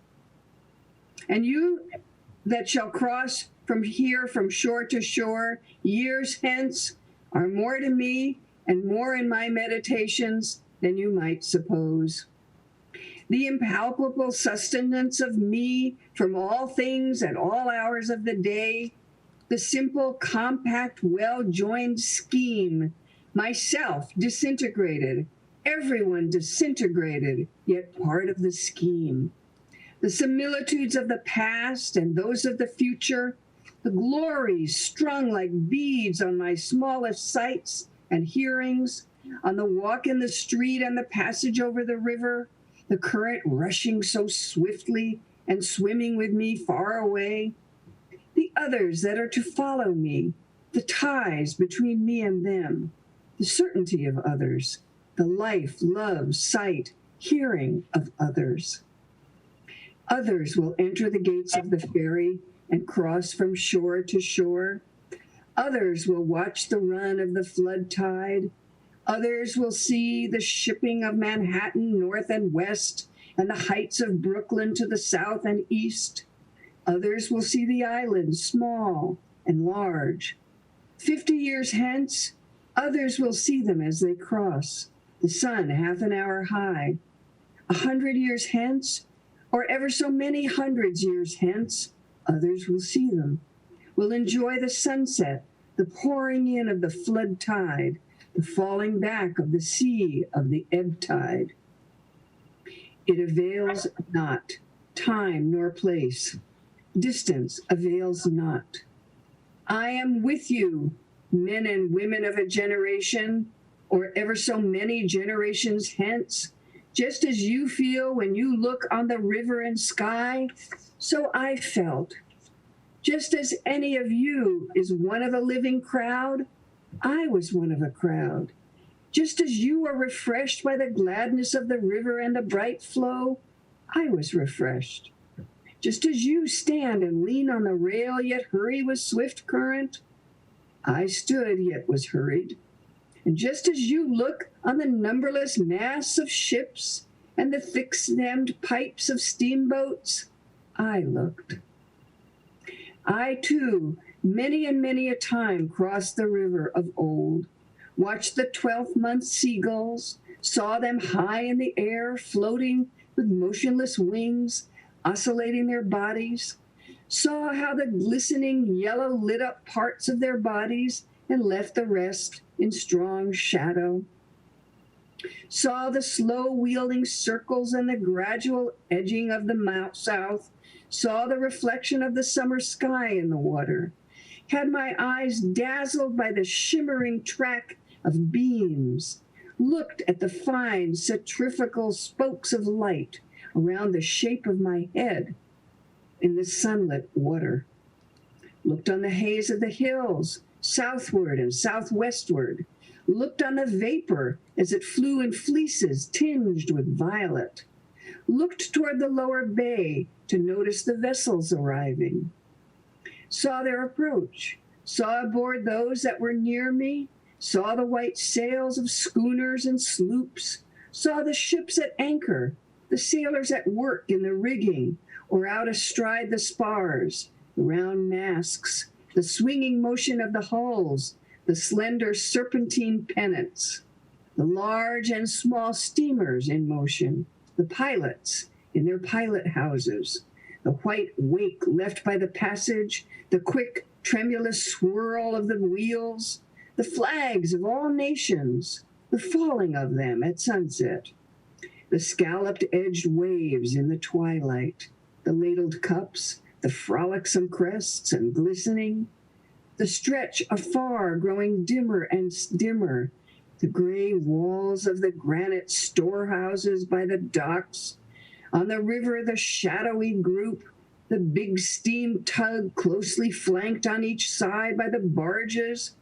And you that shall cross from here, from shore to shore, years hence, are more to me and more in my meditations than you might suppose. The impalpable sustenance of me from all things at all hours of the day, the simple, compact, well-joined scheme, myself disintegrated, everyone disintegrated, yet part of the scheme. The similitudes of the past and those of the future, the glories strung like beads on my smallest sights and hearings, on the walk in the street and the passage over the river, the current rushing so swiftly and swimming with me far away, the others that are to follow me, the ties between me and them, the certainty of others, the life, love, sight, hearing of others. Others will enter the gates of the ferry and cross from shore to shore. Others will watch the run of the flood tide. Others will see the shipping of Manhattan north and west and the heights of Brooklyn to the south and east. Others will see the islands small and large. 50 years hence, others will see them as they cross, the sun half an hour high. 100 years hence, or ever so many hundreds years hence, others will see them, will enjoy the sunset, the pouring in of the flood tide, the falling back of the sea of the ebb tide. It avails not, time nor place. Distance avails not. I am with you, men and women of a generation, or ever so many generations hence. Just as you feel when you look on the river and sky, so I felt. Just as any of you is one of a living crowd, I was one of a crowd. Just as you are refreshed by the gladness of the river and the bright flow, I was refreshed. Just as you stand and lean on the rail, yet hurry with swift current, I stood, yet was hurried. And just as you look on the numberless masts of ships and the thick-stemmed pipes of steamboats, I looked. I, too, many and many a time crossed the river of old, watched the 12th-month seagulls, saw them high in the air, floating with motionless wings, oscillating their bodies, saw how the glistening yellow lit up parts of their bodies and left the rest in strong shadow, saw the slow wheeling circles and the gradual edging of the south, saw the reflection of the summer sky in the water, had my eyes dazzled by the shimmering track of beams, looked at the fine centrifugal spokes of light around the shape of my head in the sunlit water, looked on the haze of the hills, southward and southwestward, looked on the vapor as it flew in fleeces tinged with violet, looked toward the lower bay to notice the vessels arriving, saw their approach, saw aboard those that were near me, saw the white sails of schooners and sloops, saw the ships at anchor, the sailors at work in the rigging or out astride the spars, the round masks, the swinging motion of the hulls, the slender serpentine pennants, the large and small steamers in motion, the pilots in their pilot houses, the white wake left by the passage, the quick, tremulous swirl of the wheels, the flags of all nations, the falling of them at sunset, the scalloped-edged waves in the twilight, the ladled cups, the frolicsome crests and glistening, the stretch afar growing dimmer and dimmer, the gray walls of the granite storehouses by the docks, on the river the shadowy group, the big steam tug closely flanked on each side by the barges,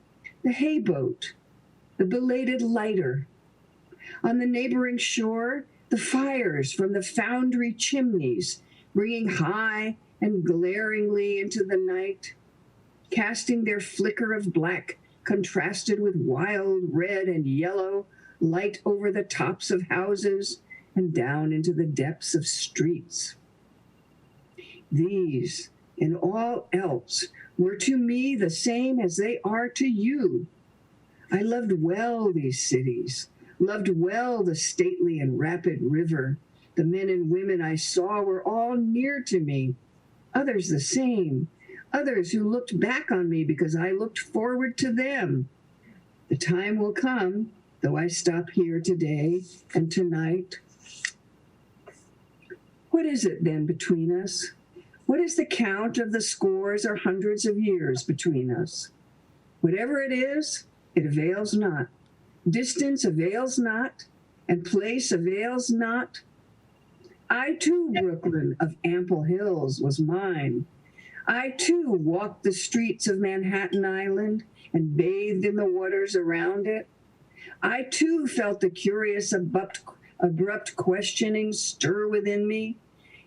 the hay boat, the belated lighter. On the neighboring shore, the fires from the foundry chimneys, bringing high and glaringly into the night, casting their flicker of black contrasted with wild red and yellow light over the tops of houses and down into the depths of streets. These and all else were to me the same as they are to you. I loved well these cities, loved well the stately and rapid river. The men and women I saw were all near to me, others the same, others who looked back on me because I looked forward to them. The time will come, though I stop here today and tonight. What is it then between us? What is the count of the scores or hundreds of years between us? Whatever it is, it avails not. Distance avails not, and place avails not. I too, Brooklyn of ample hills, was mine. I too walked the streets of Manhattan Island and bathed in the waters around it. I too felt the curious, abrupt questioning stir within me.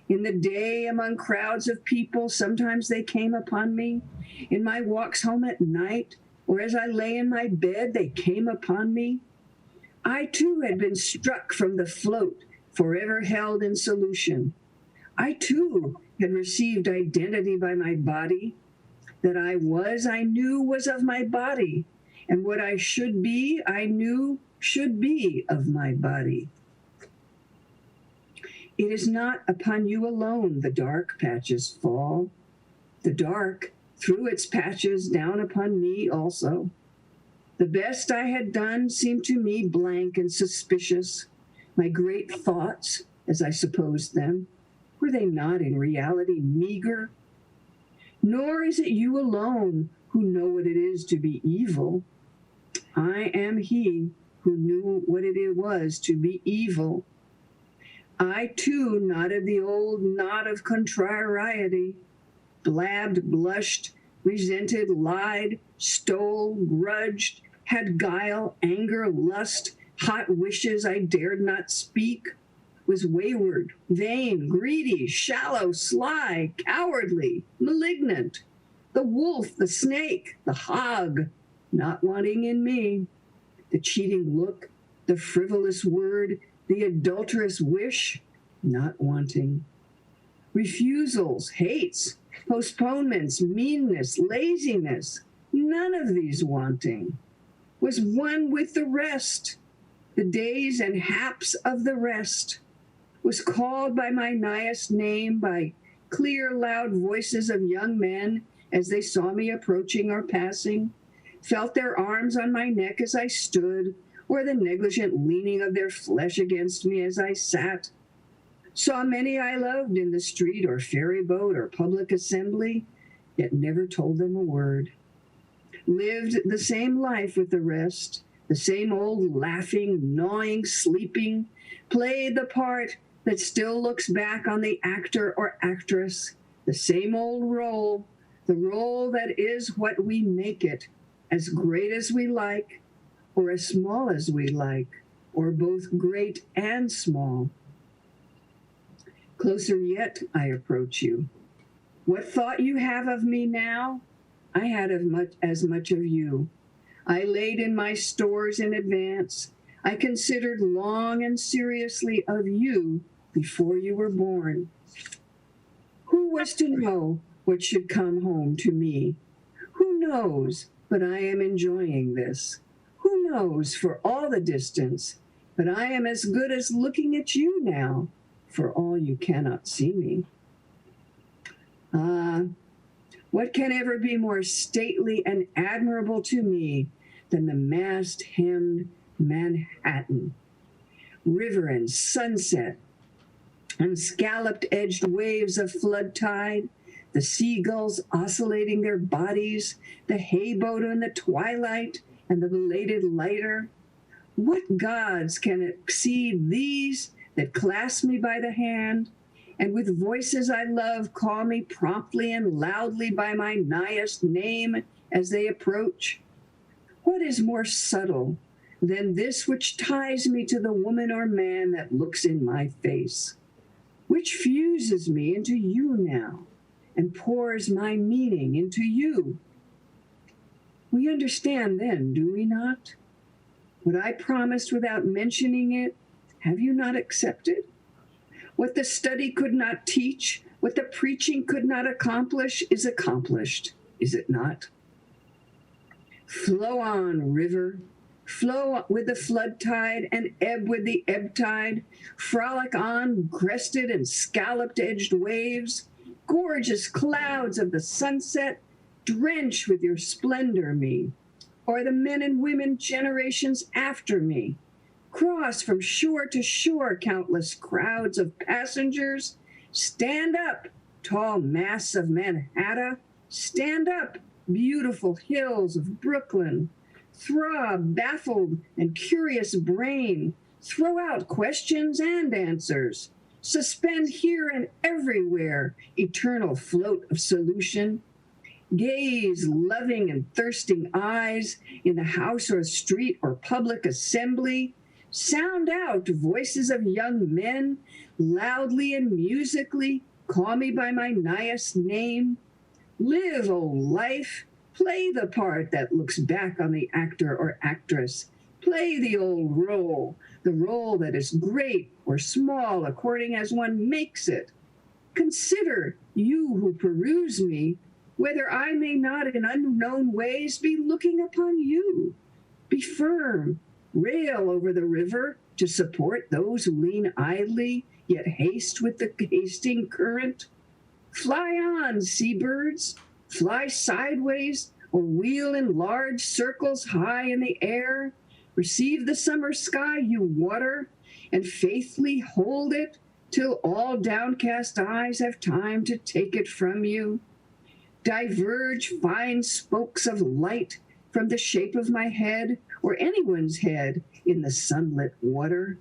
In the day among crowds of people, sometimes they came upon me. In my walks home at night, or as I lay in my bed, they came upon me. I too had been struck from the float, forever held in solution. I too had received identity by my body. That I knew was of my body, and what I should be, I knew should be of my body. It is not upon you alone the dark patches fall. The dark, through its patches, down upon me also. The best I had done seemed to me blank and suspicious. My great thoughts, as I supposed them, were they not in reality meager? Nor is it you alone who know what it is to be evil. I am he who knew what it was to be evil. I too knotted the old knot of contrariety, blabbed, blushed, resented, lied, stole, grudged, had guile, anger, lust, hot wishes I dared not speak, was wayward, vain, greedy, shallow, sly, cowardly, malignant, the wolf, the snake, the hog, not wanting in me, the cheating look, the frivolous word, the adulterous wish, not wanting. Refusals, hates, postponements, meanness, laziness, none of these wanting. Was one with the rest, the days and haps of the rest. Was called by my nighest name by clear, loud voices of young men as they saw me approaching or passing, felt their arms on my neck as I stood, or the negligent leaning of their flesh against me as I sat. Saw many I loved in the street or ferry boat or public assembly, yet never told them a word. Lived the same life with the rest, the same old laughing, gnawing, sleeping, played the part that still looks back on the actor or actress, the same old role, the role that is what we make it, as great as we like, or as small as we like, or both great and small. Closer yet, I approach you. What thought you have of me now, I had as much of you. I laid in my stores in advance. I considered long and seriously of you before you were born. Who was to know what should come home to me? Who knows, but I am enjoying this. Who knows for all the distance, but I am as good as looking at you now, for all you cannot see me. Ah, what can ever be more stately and admirable to me than the mast-hemmed Manhattan? River and sunset, and scalloped-edged waves of flood tide, the seagulls oscillating their bodies, the hayboat in the twilight, and the belated lighter. What gods can exceed these that clasp me by the hand, and with voices I love call me promptly and loudly by my nighest name as they approach? What is more subtle than this which ties me to the woman or man that looks in my face, which fuses me into you now and pours my meaning into you? We understand then, do we not? What I promised without mentioning it, have you not accepted? What the study could not teach, what the preaching could not accomplish, is accomplished, is it not? Flow on, river. Flow with the flood tide and ebb with the ebb tide. Frolic on, crested and scalloped-edged waves. Gorgeous clouds of the sunset, drench with your splendor me, or the men and women generations after me. Cross from shore to shore countless crowds of passengers. Stand up, tall masts of Manhattan. Stand up, beautiful hills of Brooklyn. Throb, baffled and curious brain. Throw out questions and answers. Suspend here and everywhere eternal float of solution. Gaze loving and thirsting eyes in the house or street or public assembly. Sound out voices of young men, loudly and musically, call me by my nighest name. Live, O life, play the part that looks back on the actor or actress. Play the old role, the role that is great or small according as one makes it. Consider, you who peruse me, whether I may not in unknown ways be looking upon you. Be firm. Rail over the river to support those who lean idly, yet haste with the hasting current. Fly on, seabirds, fly sideways, or wheel in large circles high in the air. Receive the summer sky, you water, and faithfully hold it till all downcast eyes have time to take it from you. Diverge fine spokes of light from the shape of my head, or anyone's head, in the sunlit water.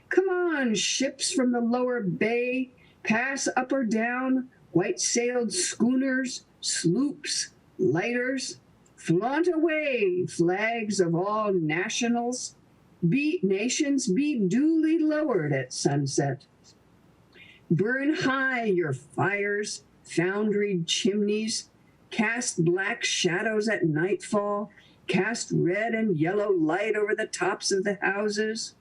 Come on, ships from the lower bay, pass up or down, white-sailed schooners, sloops, lighters. Flaunt away, flags of all nationals. Nations be duly lowered at sunset. Burn high your fires, foundried chimneys. Cast black shadows at nightfall. Cast red and yellow light over the tops of the houses.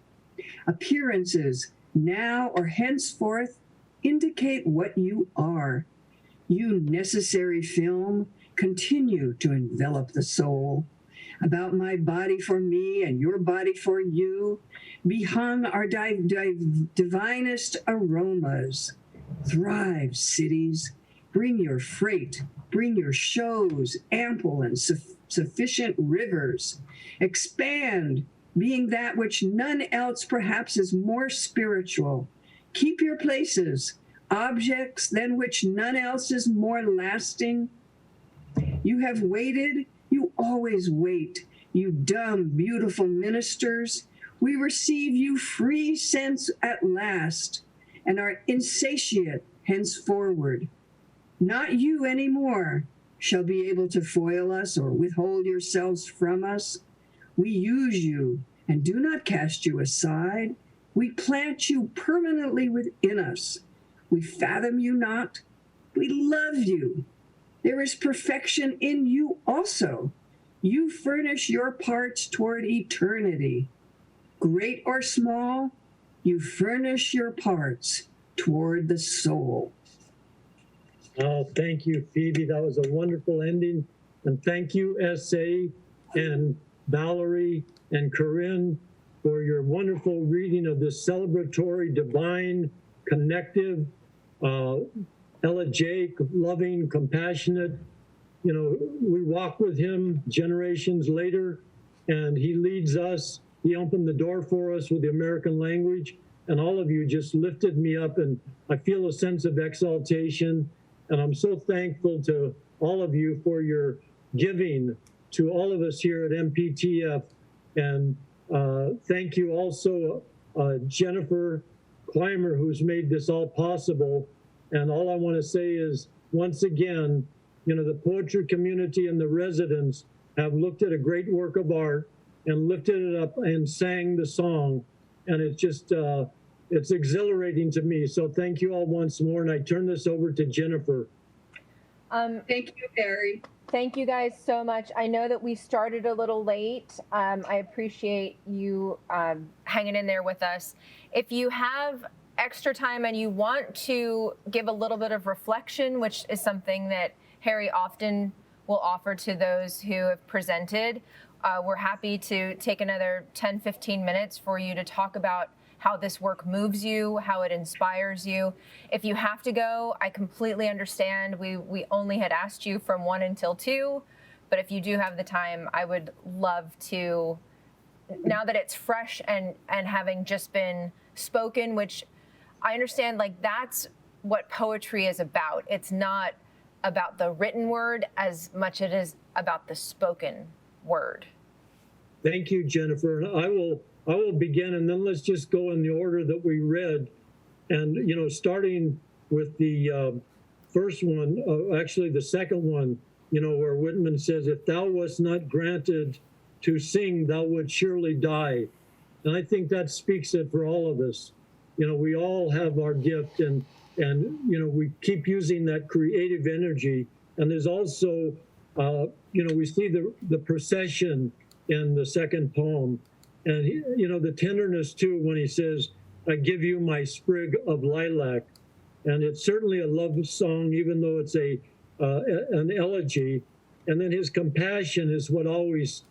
Appearances, now or henceforth, indicate what you are. You necessary film, continue to envelop the soul. About my body for me and your body for you, be hung our divinest aromas. Thrive, cities. Bring your freight, bring your shows, ample and sufficient rivers. Expand, being that which none else perhaps is more spiritual. Keep your places, objects than which none else is more lasting. You have waited, you always wait, you dumb, beautiful ministers. We receive you free sense at last, and are insatiate henceforward. Not you any more shall be able to foil us or withhold yourselves from us. We use you and do not cast you aside. We plant you permanently within us. We fathom you not. We love you. There is perfection in you also. You furnish your parts toward eternity. Great or small, you furnish your parts toward the soul. Oh, thank you, Phoebe. That was a wonderful ending. And thank you, S.A. and Valerie and Corinne, for your wonderful reading of this celebratory, divine, connective, Ella J, loving, compassionate. You know, we walk with him generations later, and he leads us. He opened the door for us with the American language, and all of you just lifted me up, and I feel a sense of exaltation. And I'm so thankful to all of you for your giving to all of us here at MPTF. And thank you also, Jennifer Clymer, who's made this all possible. And all I want to say is, once again, you know, the poetry community and the residents have looked at a great work of art and lifted it up and sang the song. And it's just, it's exhilarating to me. So thank you all once more. And I turn this over to Jennifer. Thank you, Barry. Thank you guys so much. I know that we started a little late. I appreciate you hanging in there with us. If you have extra time and you want to give a little bit of reflection, which is something that Harry often will offer to those who have presented, we're happy to take another 10, 15 minutes for you to talk about how this work moves you, how it inspires you. If you have to go, I completely understand. We only had asked you from 1 until 2, but if you do have the time, I would love to, now that it's fresh and having just been spoken, which I understand, like, that's what poetry is about. It's not about the written word as much as it is about the spoken word. Thank you, Jennifer. And I will begin, and then let's just go in the order that we read. And, you know, starting with the first one, actually the second one, you know, where Whitman says, if thou wast not granted to sing, thou would surely die. And I think that speaks it for all of us. You know, we all have our gift, and you know, we keep using that creative energy. And there's also, you know, we see the procession in the second poem. And, you know, the tenderness, too, when he says, I give you my sprig of lilac. And it's certainly a love song, even though it's an elegy. And then his compassion is what always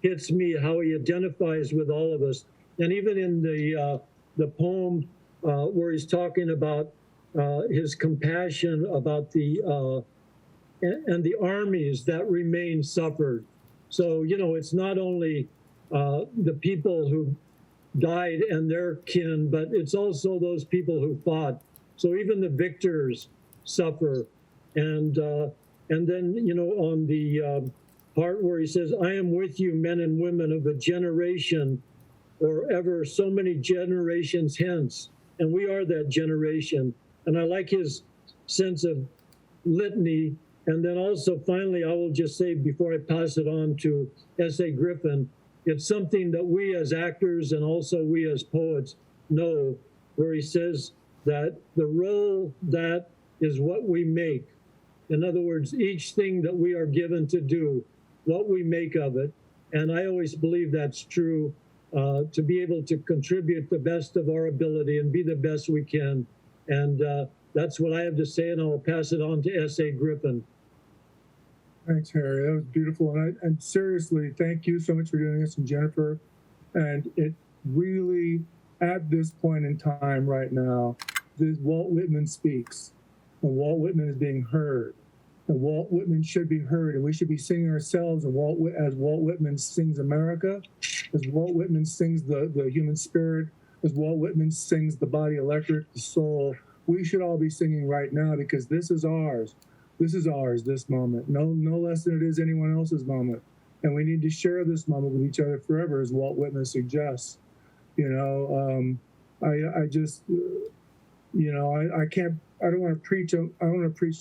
hits me, how he identifies with all of us. And even in the poem where he's talking about his compassion about the armies that remain suffered. So, you know, it's not only the people who died and their kin, but it's also those people who fought. So even the victors suffer. And then, you know, on the part where he says, I am with you, men and women of a generation or ever so many generations hence. And we are that generation. And I like his sense of litany. And then also, finally, I will just say before I pass it on to S.A. Griffin, it's something that we as actors and also we as poets know, where he says that the role that is what we make. In other words, each thing that we are given to do, what we make of it. And I always believe that's true, to be able to contribute the best of our ability and be the best we can. And that's what I have to say, and I'll pass it on to S.A. Griffin. Thanks, Harry. That was beautiful. And seriously, thank you so much for doing this, and Jennifer. And it really, at this point in time right now, this Walt Whitman speaks. And Walt Whitman is being heard. And Walt Whitman should be heard. And we should be singing ourselves as Walt Whitman sings America, as Walt Whitman sings the human spirit, as Walt Whitman sings the body electric, the soul. We should all be singing right now, because this is ours. This is ours, this moment. No less than it is anyone else's moment. And we need to share this moment with each other forever, as Walt Whitman suggests. You know, I just, you know, I don't want to preach to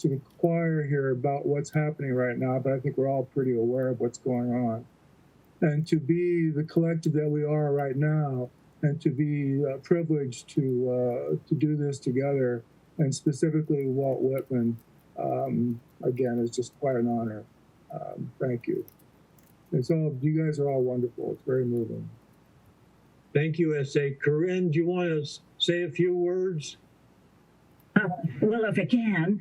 the choir here about what's happening right now, but I think we're all pretty aware of what's going on. and to be the collective that we are right now, and to be privileged to do this together, and specifically Walt Whitman, again, is just quite an honor. Thank you. You guys are all wonderful. It's very moving. Thank you, S.A. Corinne, do you want to say a few words? Well, if I can,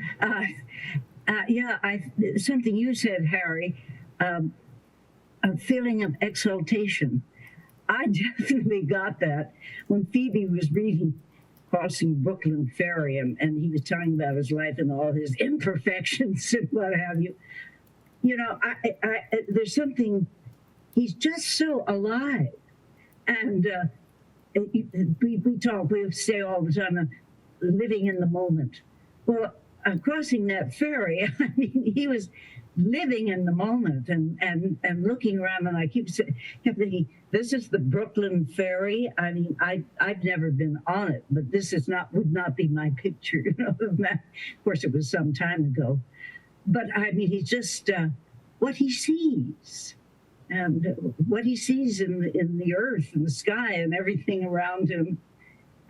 something you said, Harry, a feeling of exaltation. I definitely got that when Phoebe was reading Crossing Brooklyn Ferry, and he was talking about his life and all his imperfections and what have you. You know, there's something, he's just so alive. And we say all the time, living in the moment. Well, crossing that ferry, I mean, he was living in the moment and looking around, and I kept thinking, this is the Brooklyn Ferry. I mean, I've never been on it, but this would not be my picture, you know, of that. Of course, it was some time ago. But I mean, he's just what he sees, and what he sees in the earth and the sky and everything around him.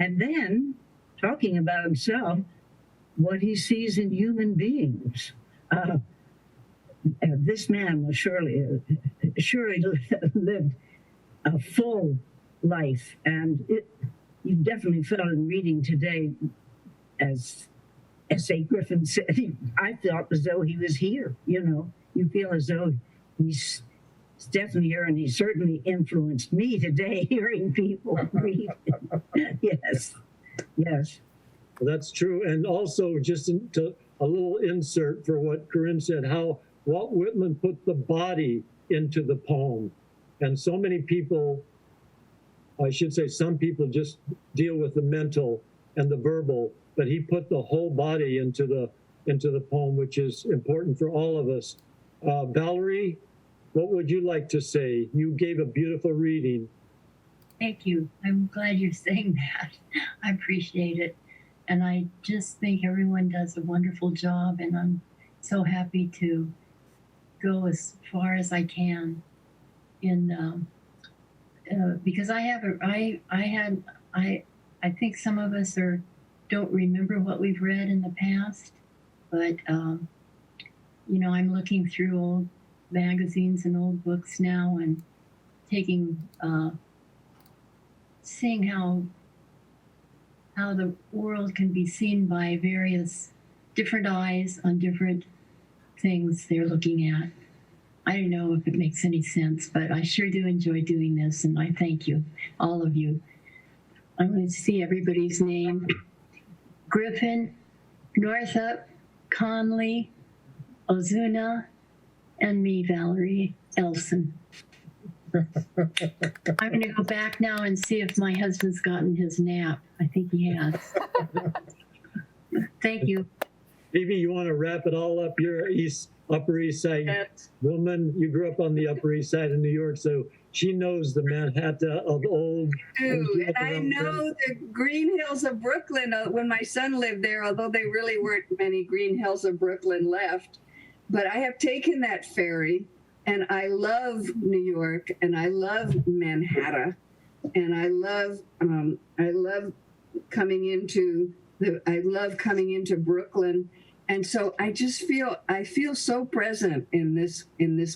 And then talking about himself, what he sees in human beings. This man surely lived a full life, and you definitely felt in reading today, as S.A. Griffin said, I felt as though he was here. You know, you feel as though he's definitely here, and he certainly influenced me today, hearing people read. Yes. Well, that's true. And also, just a little insert for what Corinne said, how Walt Whitman put the body into the poem. And so many people, I should say some people, just deal with the mental and the verbal, but he put the whole body into the poem, which is important for all of us. Valerie, what would you like to say? You gave a beautiful reading. Thank you. I'm glad you're saying that. I appreciate it. And I just think everyone does a wonderful job, and I'm so happy to go as far as I can in because I think some of us don't remember what we've read in the past, but you know, I'm looking through old magazines and old books now and seeing how the world can be seen by various different eyes on different things they're looking at. I don't know if it makes any sense, but I sure do enjoy doing this, and I thank you, all of you. I'm going to see everybody's name. Griffin, Northup, Conley, Ozuna, and me, Valerie Elson. I'm going to go back now and see if my husband's gotten his nap. I think he has. Thank you. Phoebe, you want to wrap it all up? You're an Upper East Side woman. You grew up on the Upper East Side of New York, so she knows the Manhattan of old. And I know the Green Hills of Brooklyn when my son lived there, although there really weren't many Green Hills of Brooklyn left. But I have taken that ferry, and I love New York, and I love Manhattan, and I love coming into Brooklyn. And so I feel so present in this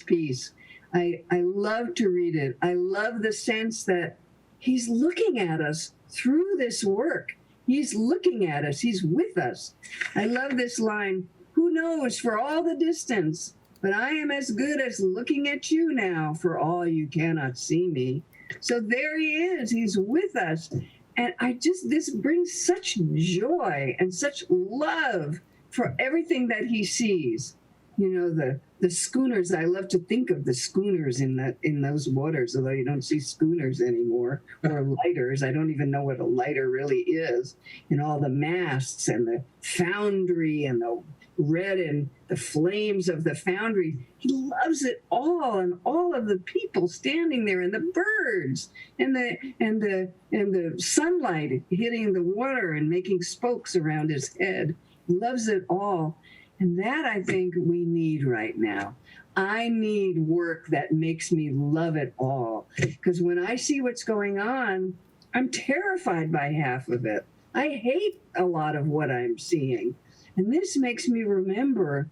piece. I love to read it. I love the sense that he's looking at us through this work. He's looking at us. He's with us. I love this line, "Who knows for all the distance, but I am as good as looking at you now, for all you cannot see me." So there he is. He's with us. And this brings such joy and such love for everything that he sees. You know, the schooners, I love to think of the schooners in those waters, although you don't see schooners anymore, or lighters. I don't even know what a lighter really is. And all the masts and the foundry and the red and the flames of the foundry. He loves it all, and all of the people standing there, and the birds, and the sunlight hitting the water and making spokes around his head. He loves it all. And that I think we need right now. I need work that makes me love it all. Because when I see what's going on, I'm terrified by half of it. I hate a lot of what I'm seeing. And this makes me remember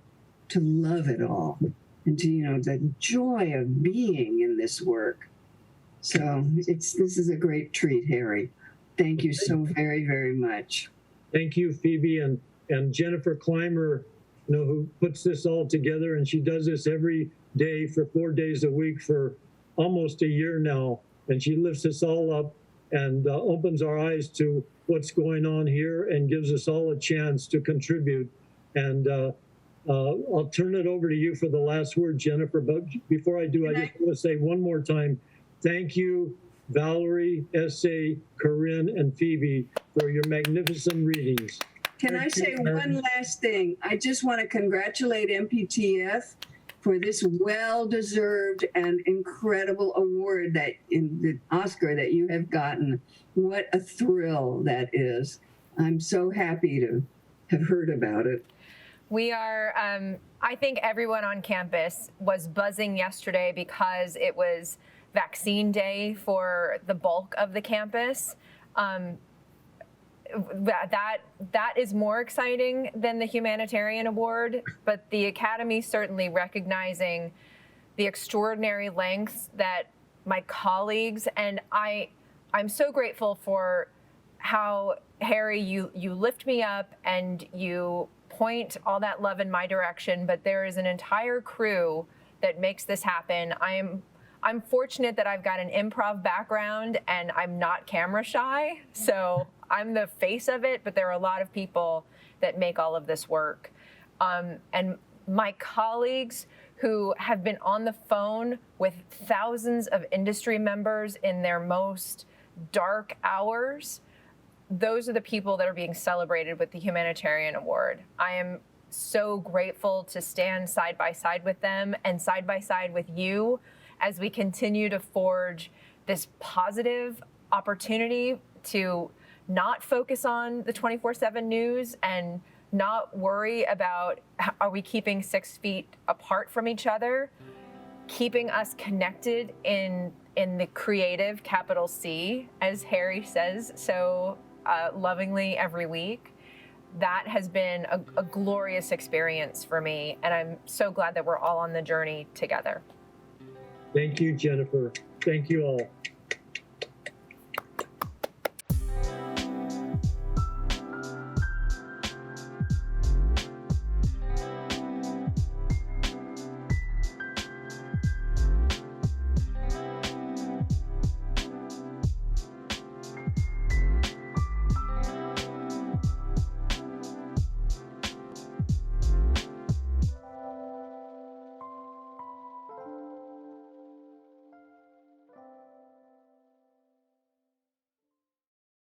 to love it all and to, the joy of being in this work. So this is a great treat, Harry. Thank you so very, very much. Thank you, Phoebe, and Jennifer Clymer, who puts this all together, and she does this every day for 4 days a week for almost a year now, and she lifts us all up and opens our eyes to what's going on here and gives us all a chance to contribute. And I'll turn it over to you for the last word, Jennifer. But before I do, I just want to say one more time, thank you, Valerie, S.A., Corinne, and Phoebe, for your magnificent readings. Can I say one last thing? I just want to congratulate MPTF for this well-deserved and incredible award in the Oscar that you have gotten. What a thrill that is. I'm so happy to have heard about it. We are, I think everyone on campus was buzzing yesterday because it was vaccine day for the bulk of the campus. That is more exciting than the humanitarian award, but the Academy certainly recognizing the extraordinary lengths that my colleagues, and I'm so grateful for how, Harry, you lift me up and you point all that love in my direction, but there is an entire crew that makes this happen. I'm fortunate that I've got an improv background and I'm not camera shy, so I'm the face of it, but there are a lot of people that make all of this work. And my colleagues who have been on the phone with thousands of industry members in their most dark hours, those are the people that are being celebrated with the Humanitarian Award. I am so grateful to stand side by side with them and side by side with you as we continue to forge this positive opportunity to not focus on the 24/7 news and not worry about are we keeping 6 feet apart from each other, keeping us connected in the creative, capital C, as Harry says so lovingly every week. That has been a glorious experience for me, and I'm so glad that we're all on the journey together. Thank you, Jennifer. Thank you all.